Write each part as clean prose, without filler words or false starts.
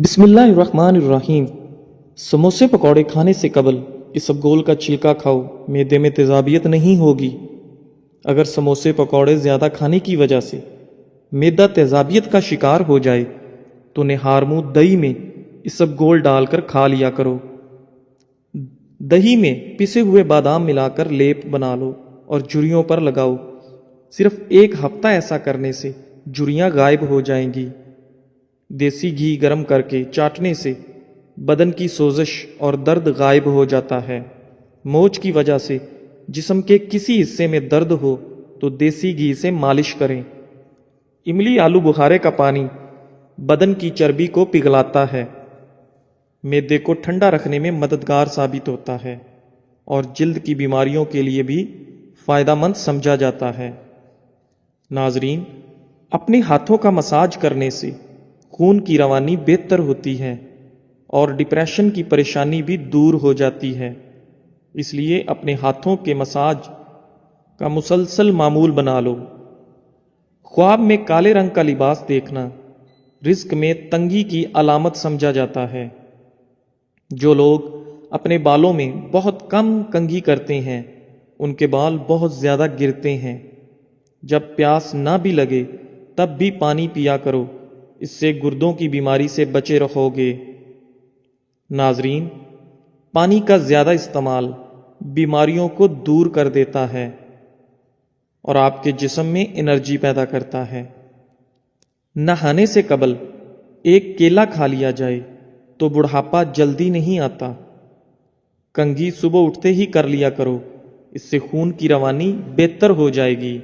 بسم اللہ الرحمن الرحیم۔ سموسے پکوڑے کھانے سے قبل اسبگول کا چھلکا کھاؤ، معدے میں تیزابیت نہیں ہوگی۔ اگر سموسے پکوڑے زیادہ کھانے کی وجہ سے معدہ تیزابیت کا شکار ہو جائے تو نہار منہ دہی میں اسبگول ڈال کر کھا لیا کرو۔ دہی میں پسے ہوئے بادام ملا کر لیپ بنا لو اور جھریوں پر لگاؤ۔ صرف 1 ہفتہ ایسا کرنے سے جھریاں غائب ہو جائیں گی۔ دیسی گھی گرم کر کے چاٹنے سے بدن کی سوزش اور درد غائب ہو جاتا ہے۔ موچ کی وجہ سے جسم کے کسی حصے میں درد ہو تو دیسی گھی سے مالش کریں۔ املی آلو بخارے کا پانی بدن کی چربی کو پگھلاتا ہے، معدے کو ٹھنڈا رکھنے میں مددگار ثابت ہوتا ہے اور جلد کی بیماریوں کے لیے بھی فائدہ مند سمجھا جاتا ہے۔ ناظرین، اپنے ہاتھوں کا مساج کرنے سے خون کی روانی بہتر ہوتی ہے اور ڈپریشن کی پریشانی بھی دور ہو جاتی ہے۔ اس لیے اپنے ہاتھوں کے مساج کا مسلسل معمول بنا لو۔ خواب میں کالے رنگ کا لباس دیکھنا رزق میں تنگی کی علامت سمجھا جاتا ہے۔ جو لوگ اپنے بالوں میں بہت کم کنگھی کرتے ہیں ان کے بال بہت زیادہ گرتے ہیں۔ جب پیاس نہ بھی لگے تب بھی پانی پیا کرو، اس سے گردوں کی بیماری سے بچے رہو گے۔ ناظرین، پانی کا زیادہ استعمال بیماریوں کو دور کر دیتا ہے اور آپ کے جسم میں انرجی پیدا کرتا ہے۔ نہانے سے قبل 1 کیلا کھا لیا جائے تو بڑھاپا جلدی نہیں آتا۔ کنگھی صبح اٹھتے ہی کر لیا کرو، اس سے خون کی روانی بہتر ہو جائے گی۔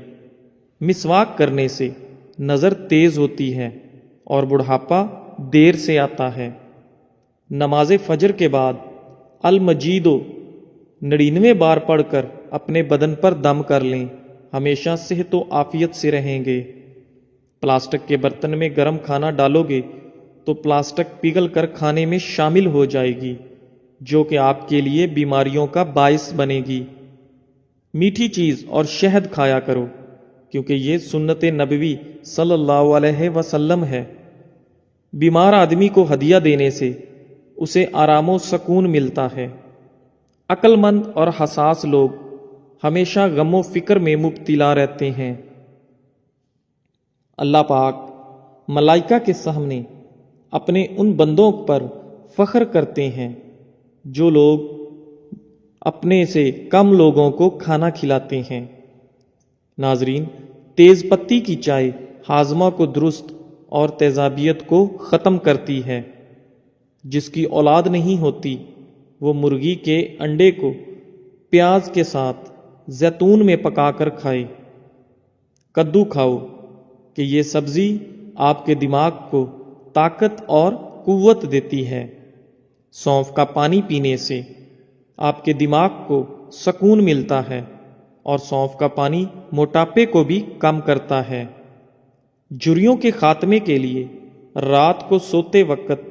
مسواک کرنے سے نظر تیز ہوتی ہے اور بڑھاپا دیر سے آتا ہے۔ نماز فجر کے بعد المجیدو 99 بار پڑھ کر اپنے بدن پر دم کر لیں، ہمیشہ صحت و عافیت سے رہیں گے۔ پلاسٹک کے برتن میں گرم کھانا ڈالو گے تو پلاسٹک پگھل کر کھانے میں شامل ہو جائے گی، جو کہ آپ کے لیے بیماریوں کا باعث بنے گی۔ میٹھی چیز اور شہد کھایا کرو کیونکہ یہ سنت نبوی صلی اللہ علیہ وسلم ہے۔ بیمار آدمی کو ہدیہ دینے سے اسے آرام و سکون ملتا ہے۔ عقل مند اور حساس لوگ ہمیشہ غم و فکر میں مبتلا رہتے ہیں۔ اللہ پاک ملائکہ کے سامنے اپنے ان بندوں پر فخر کرتے ہیں جو لوگ اپنے سے کم لوگوں کو کھانا کھلاتے ہیں۔ ناظرین، تیز پتی کی چائے ہاضمہ کو درست اور تیزابیت کو ختم کرتی ہے۔ جس کی اولاد نہیں ہوتی وہ مرغی کے انڈے کو پیاز کے ساتھ زیتون میں پکا کر کھائے۔ کدو کھاؤ کہ یہ سبزی آپ کے دماغ کو طاقت اور قوت دیتی ہے۔ سونف کا پانی پینے سے آپ کے دماغ کو سکون ملتا ہے اور سونف کا پانی موٹاپے کو بھی کم کرتا ہے۔ جھریوں کے خاتمے کے لیے رات کو سوتے وقت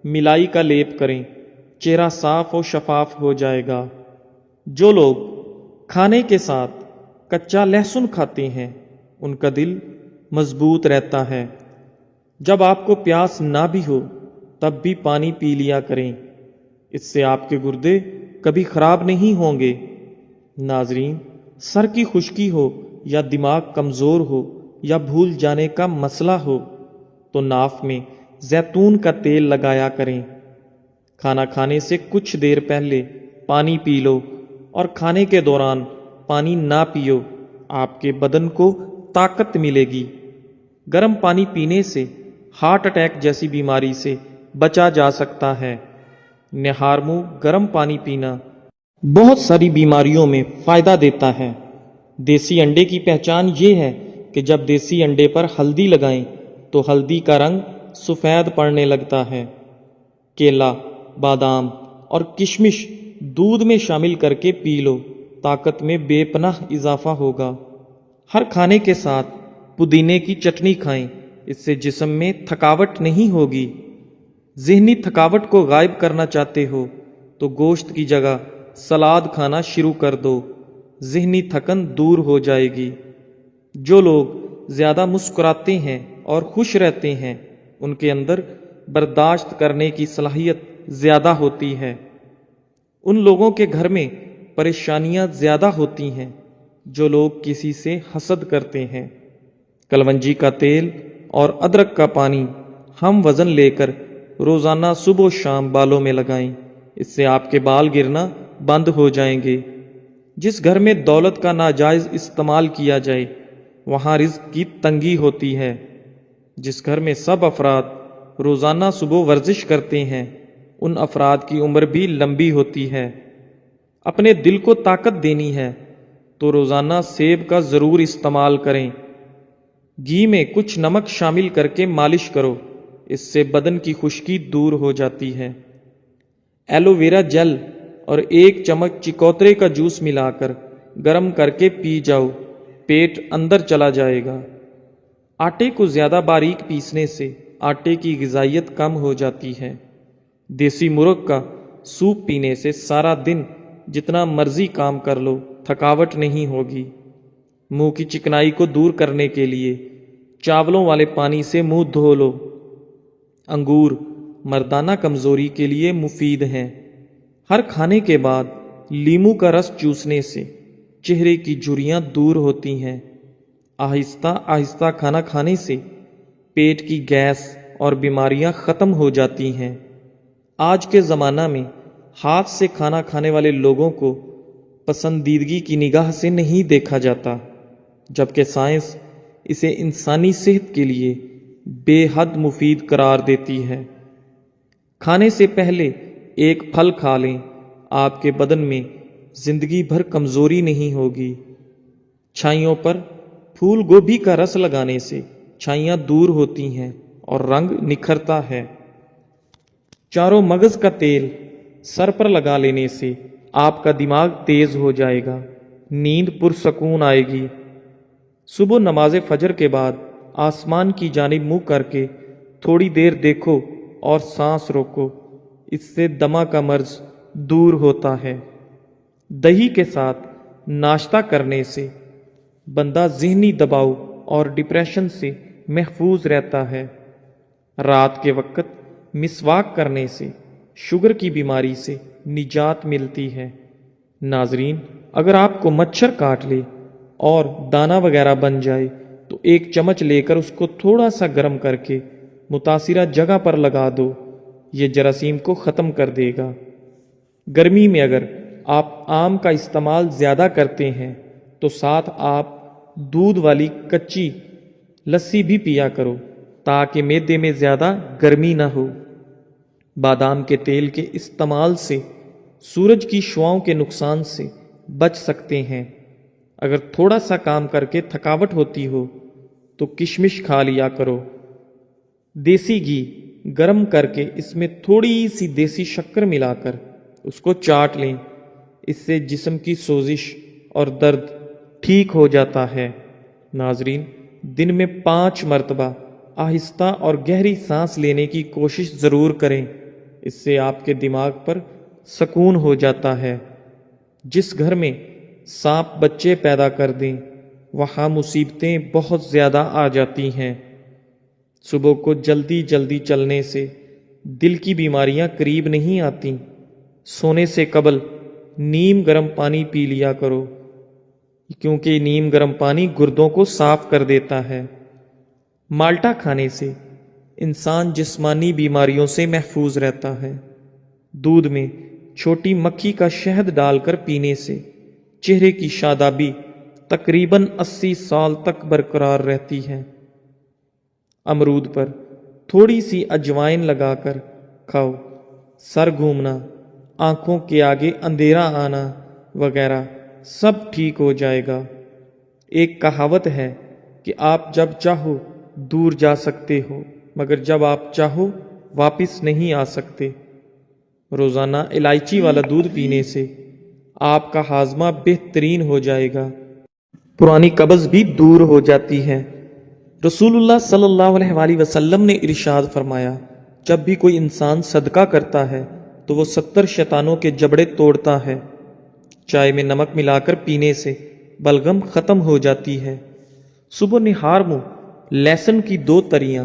ملائی کا لیپ کریں، چہرہ صاف و شفاف ہو جائے گا۔ جو لوگ کھانے کے ساتھ کچا لہسن کھاتے ہیں ان کا دل مضبوط رہتا ہے۔ جب آپ کو پیاس نہ بھی ہو تب بھی پانی پی لیا کریں، اس سے آپ کے گردے کبھی خراب نہیں ہوں گے۔ ناظرین، سر کی خشکی ہو یا دماغ کمزور ہو یا بھول جانے کا مسئلہ ہو تو ناف میں زیتون کا تیل لگایا کریں۔ کھانا کھانے سے کچھ دیر پہلے پانی پی لو اور کھانے کے دوران پانی نہ پیو، آپ کے بدن کو طاقت ملے گی۔ گرم پانی پینے سے ہارٹ اٹیک جیسی بیماری سے بچا جا سکتا ہے۔ نہار منہ گرم پانی پینا بہت ساری بیماریوں میں فائدہ دیتا ہے۔ دیسی انڈے کی پہچان یہ ہے کہ جب دیسی انڈے پر ہلدی لگائیں تو ہلدی کا رنگ سفید پڑنے لگتا ہے۔ کیلا، بادام اور کشمش دودھ میں شامل کر کے پی لو، طاقت میں بے پناہ اضافہ ہوگا۔ ہر کھانے کے ساتھ پودینے کی چٹنی کھائیں، اس سے جسم میں تھکاوٹ نہیں ہوگی۔ ذہنی تھکاوٹ کو غائب کرنا چاہتے ہو تو گوشت کی جگہ سلاد کھانا شروع کر دو، ذہنی تھکن دور ہو جائے گی۔ جو لوگ زیادہ مسکراتے ہیں اور خوش رہتے ہیں ان کے اندر برداشت کرنے کی صلاحیت زیادہ ہوتی ہے۔ ان لوگوں کے گھر میں پریشانیاں زیادہ ہوتی ہیں جو لوگ کسی سے حسد کرتے ہیں۔ کلونجی کا تیل اور ادرک کا پانی ہم وزن لے کر روزانہ صبح و شام بالوں میں لگائیں، اس سے آپ کے بال گرنا بند ہو جائیں گے۔ جس گھر میں دولت کا ناجائز استعمال کیا جائے وہاں رزق کی تنگی ہوتی ہے۔ جس گھر میں سب افراد روزانہ صبح ورزش کرتے ہیں ان افراد کی عمر بھی لمبی ہوتی ہے۔ اپنے دل کو طاقت دینی ہے تو روزانہ سیب کا ضرور استعمال کریں۔ گھی میں کچھ نمک شامل کر کے مالش کرو، اس سے بدن کی خشکی دور ہو جاتی ہے۔ ایلو ویرا جل اور 1 چمچ چکوترے کا جوس ملا کر گرم کر کے پی جاؤ، پیٹ اندر چلا جائے گا۔ آٹے کو زیادہ باریک پیسنے سے آٹے کی غذائیت کم ہو جاتی ہے۔ دیسی مرغ کا سوپ پینے سے سارا دن جتنا مرضی کام کر لو تھکاوٹ نہیں ہوگی۔ منہ کی چکنائی کو دور کرنے کے لیے چاولوں والے پانی سے منہ دھو لو۔ انگور مردانہ کمزوری کے لیے مفید ہیں۔ ہر کھانے کے بعد لیمو کا رس چوسنے سے چہرے کی جھریاں دور ہوتی ہیں۔ آہستہ آہستہ کھانا کھانے سے پیٹ کی گیس اور بیماریاں ختم ہو جاتی ہیں۔ آج کے زمانہ میں ہاتھ سے کھانا کھانے والے لوگوں کو پسندیدگی کی نگاہ سے نہیں دیکھا جاتا، جبکہ سائنس اسے انسانی صحت کے لیے بے حد مفید قرار دیتی ہے۔ کھانے سے پہلے 1 پھل کھا لیں، آپ کے بدن میں زندگی بھر کمزوری نہیں ہوگی۔ چھائیوں پر پھول گوبھی کا رس لگانے سے چھائیاں دور ہوتی ہیں اور رنگ نکھرتا ہے۔ چاروں مغز کا تیل سر پر لگا لینے سے آپ کا دماغ تیز ہو جائے گا، نیند پرسکون آئے گی۔ صبح نماز فجر کے بعد آسمان کی جانب منہ کر کے تھوڑی دیر دیکھو اور سانس روکو، اس سے دمہ کا مرض دور ہوتا ہے۔ دہی کے ساتھ ناشتہ کرنے سے بندہ ذہنی دباؤ اور ڈپریشن سے محفوظ رہتا ہے۔ رات کے وقت مسواک کرنے سے شوگر کی بیماری سے نجات ملتی ہے۔ ناظرین، اگر آپ کو مچھر کاٹ لے اور دانہ وغیرہ بن جائے تو 1 چمچ لے کر اس کو تھوڑا سا گرم کر کے متاثرہ جگہ پر لگا دو، یہ جراثیم کو ختم کر دے گا۔ گرمی میں اگر آپ آم کا استعمال زیادہ کرتے ہیں تو ساتھ آپ دودھ والی کچی لسی بھی پیا کرو تاکہ معدے میں زیادہ گرمی نہ ہو۔ بادام کے تیل کے استعمال سے سورج کی شعاؤں کے نقصان سے بچ سکتے ہیں۔ اگر تھوڑا سا کام کر کے تھکاوٹ ہوتی ہو تو کشمش کھا لیا کرو۔ دیسی گھی گرم کر کے اس میں تھوڑی سی دیسی شکر ملا کر اس کو چاٹ لیں، اس سے جسم کی سوزش اور درد ٹھیک ہو جاتا ہے۔ ناظرین، دن میں 5 مرتبہ آہستہ اور گہری سانس لینے کی کوشش ضرور کریں، اس سے آپ کے دماغ پر سکون ہو جاتا ہے۔ جس گھر میں سانپ بچے پیدا کر دیں وہاں مصیبتیں بہت زیادہ آ جاتی ہیں۔ صبح کو جلدی جلدی چلنے سے دل کی بیماریاں قریب نہیں آتیں۔ سونے سے قبل نیم گرم پانی پی لیا کرو، کیونکہ نیم گرم پانی گردوں کو صاف کر دیتا ہے۔ مالٹا کھانے سے انسان جسمانی بیماریوں سے محفوظ رہتا ہے۔ دودھ میں چھوٹی مکھی کا شہد ڈال کر پینے سے چہرے کی شادابی تقریباً 80 سال تک برقرار رہتی ہے۔ امرود پر تھوڑی سی اجوائن لگا کر کھاؤ، سر گھومنا، آنکھوں کے آگے اندھیرا آنا وغیرہ سب ٹھیک ہو جائے گا۔ ایک کہاوت ہے کہ آپ جب چاہو دور جا سکتے ہو مگر جب آپ چاہو واپس نہیں آ سکتے۔ روزانہ الائچی والا دودھ پینے سے آپ کا ہاضمہ بہترین ہو جائے گا، پرانی قبض بھی دور ہو جاتی ہے۔ رسول اللہ صلی اللہ علیہ وآلہ وسلم نے ارشاد فرمایا، جب بھی کوئی انسان صدقہ کرتا ہے تو وہ 70 شیطانوں کے جبڑے توڑتا ہے۔ چائے میں نمک ملا کر پینے سے بلغم ختم ہو جاتی ہے۔ صبح نہار منہ لہسن کی 2 تریاں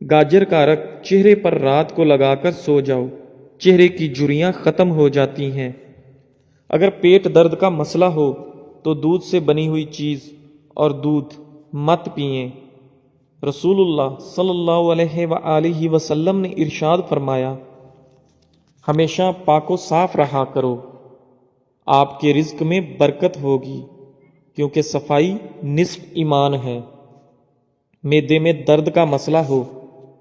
گاجر کا عرق چہرے پر رات کو لگا کر سو جاؤ، چہرے کی جھریاں ختم ہو جاتی ہیں۔ اگر پیٹ درد کا مسئلہ ہو تو دودھ سے بنی ہوئی چیز اور دودھ مت پئیں۔ رسول اللہ صلی اللہ علیہ وآلہ وسلم نے ارشاد فرمایا، ہمیشہ پاک و صاف رہا کرو، آپ کے رزق میں برکت ہوگی، کیونکہ صفائی نصف ایمان ہے۔ معدے میں درد کا مسئلہ ہو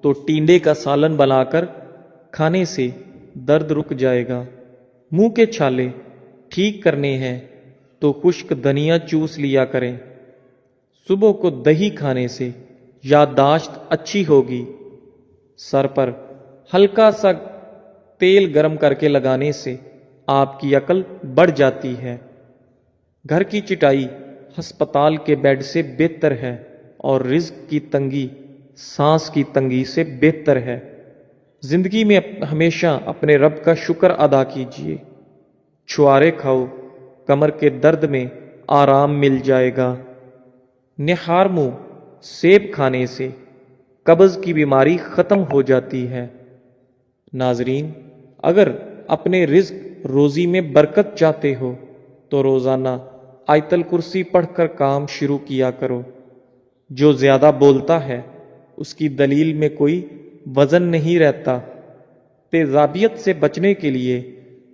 تو ٹینڈے کا سالن بنا کر کھانے سے درد رک جائے گا۔ منہ کے چھالے ٹھیک کرنے ہیں تو خشک دھنیا چوس لیا کریں۔ صبح کو دہی کھانے سے یادداشت اچھی ہوگی۔ سر پر ہلکا سا تیل گرم کر کے لگانے سے آپ کی عقل بڑھ جاتی ہے۔ گھر کی چٹائی ہسپتال کے بیڈ سے بہتر ہے، اور رزق کی تنگی سانس کی تنگی سے بہتر ہے۔ زندگی میں ہمیشہ اپنے رب کا شکر ادا کیجیے۔ چھوارے کھاؤ، کمر کے درد میں آرام مل جائے گا۔ نہار منہ سیب کھانے سے قبض کی بیماری ختم ہو جاتی ہے۔ ناظرین، اگر اپنے رزق روزی میں برکت چاہتے ہو تو روزانہ آیت الکرسی پڑھ کر کام شروع کیا کرو۔ جو زیادہ بولتا ہے اس کی دلیل میں کوئی وزن نہیں رہتا۔ تیزابیت سے بچنے کے لیے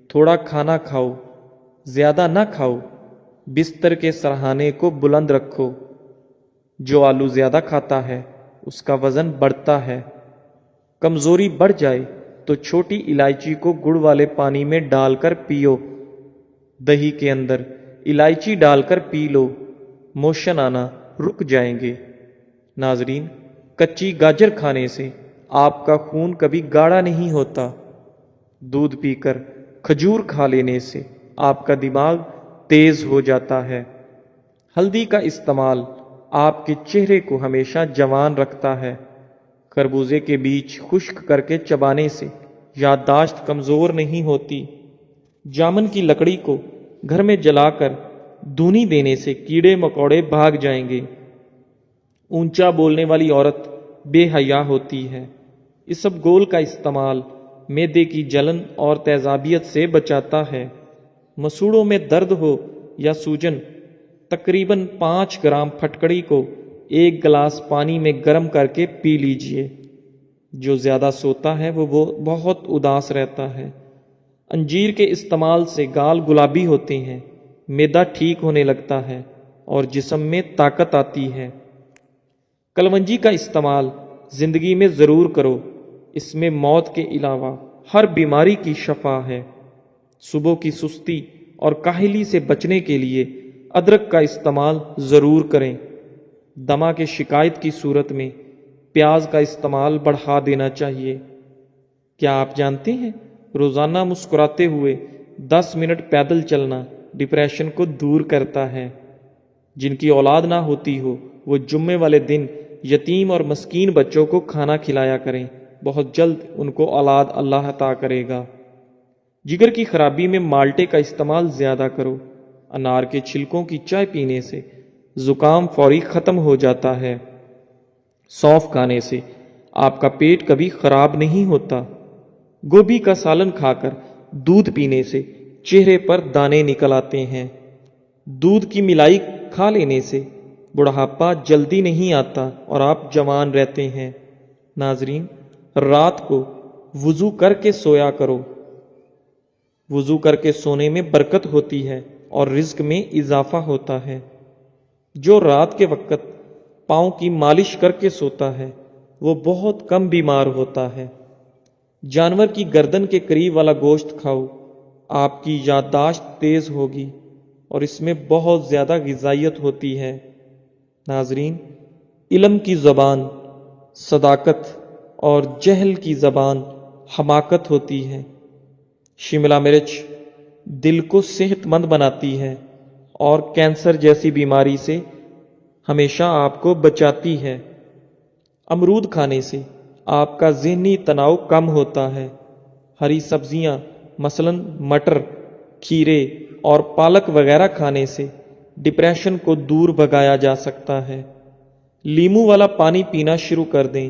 تھوڑا کھانا کھاؤ، زیادہ نہ کھاؤ۔ بستر کے سرہانے کو بلند رکھو۔ جو آلو زیادہ کھاتا ہے اس کا وزن بڑھتا ہے۔ کمزوری بڑھ جائے تو چھوٹی الائچی کو گڑ والے پانی میں ڈال کر پیو۔ دہی کے اندر الائچی ڈال کر پی لو، موشن آنا رک جائیں گے۔ ناظرین، کچی گاجر کھانے سے آپ کا خون کبھی گاڑھا نہیں ہوتا۔ دودھ پی کر کھجور کھا لینے سے آپ کا دماغ تیز ہو جاتا ہے۔ ہلدی کا استعمال آپ کے چہرے کو ہمیشہ جوان رکھتا ہے۔ خربوزے کے بیج خشک کر کے چبانے سے یادداشت کمزور نہیں ہوتی۔ جامن کی لکڑی کو گھر میں جلا کر دھونی دینے سے کیڑے مکوڑے بھاگ جائیں گے۔ اونچا بولنے والی عورت بے حیا ہوتی ہے۔ اسبگول کا استعمال معدے کی جلن اور تیزابیت سے بچاتا ہے۔ مسوڑوں میں درد ہو یا سوجن، تقریباً 5 گرام پھٹکڑی کو 1 گلاس پانی میں گرم کر کے پی لیجئے۔ جو زیادہ سوتا ہے وہ بہت اداس رہتا ہے۔ انجیر کے استعمال سے گال گلابی ہوتے ہیں، معدہ ٹھیک ہونے لگتا ہے اور جسم میں طاقت آتی ہے۔ کلونجی کا استعمال زندگی میں ضرور کرو، اس میں موت کے علاوہ ہر بیماری کی شفا ہے۔ صبح کی سستی اور کاہلی سے بچنے کے لیے ادرک کا استعمال ضرور کریں۔ دمہ کے شکایت کی صورت میں پیاز کا استعمال بڑھا دینا چاہیے۔ کیا آپ جانتے ہیں روزانہ مسکراتے ہوئے 10 منٹ پیدل چلنا ڈپریشن کو دور کرتا ہے۔ جن کی اولاد نہ ہوتی ہو وہ جمعے والے دن یتیم اور مسکین بچوں کو کھانا کھلایا کریں، بہت جلد ان کو اولاد اللہ عطا کرے گا۔ جگر کی خرابی میں مالٹے کا استعمال زیادہ کرو۔ انار کے چھلکوں کی چائے پینے سے زکام فوری ختم ہو جاتا ہے۔ سونف کھانے سے آپ کا پیٹ کبھی خراب نہیں ہوتا۔ گوبھی کا سالن کھا کر دودھ پینے سے چہرے پر دانے نکل آتے ہیں۔ دودھ کی ملائی کھا لینے سے بڑھاپا جلدی نہیں آتا اور آپ جوان رہتے ہیں۔ ناظرین، رات کو وضو کر کے سویا کرو۔ وضو کر کے سونے میں برکت ہوتی ہے اور رزق میں اضافہ ہوتا ہے۔ جو رات کے وقت پاؤں کی مالش کر کے سوتا ہے وہ بہت کم بیمار ہوتا ہے۔ جانور کی گردن کے قریب والا گوشت کھاؤ، آپ کی یادداشت تیز ہوگی اور اس میں بہت زیادہ غذائیت ہوتی ہے۔ ناظرین، علم کی زبان صداقت اور جہل کی زبان حماقت ہوتی ہے۔ شملہ مرچ دل کو صحت مند بناتی ہے اور کینسر جیسی بیماری سے ہمیشہ آپ کو بچاتی ہے۔ امرود کھانے سے آپ کا ذہنی تناؤ کم ہوتا ہے۔ ہری سبزیاں مثلاً مٹر، کھیرے اور پالک وغیرہ کھانے سے ڈپریشن کو دور بھگایا جا سکتا ہے۔ لیموں والا پانی پینا شروع کر دیں۔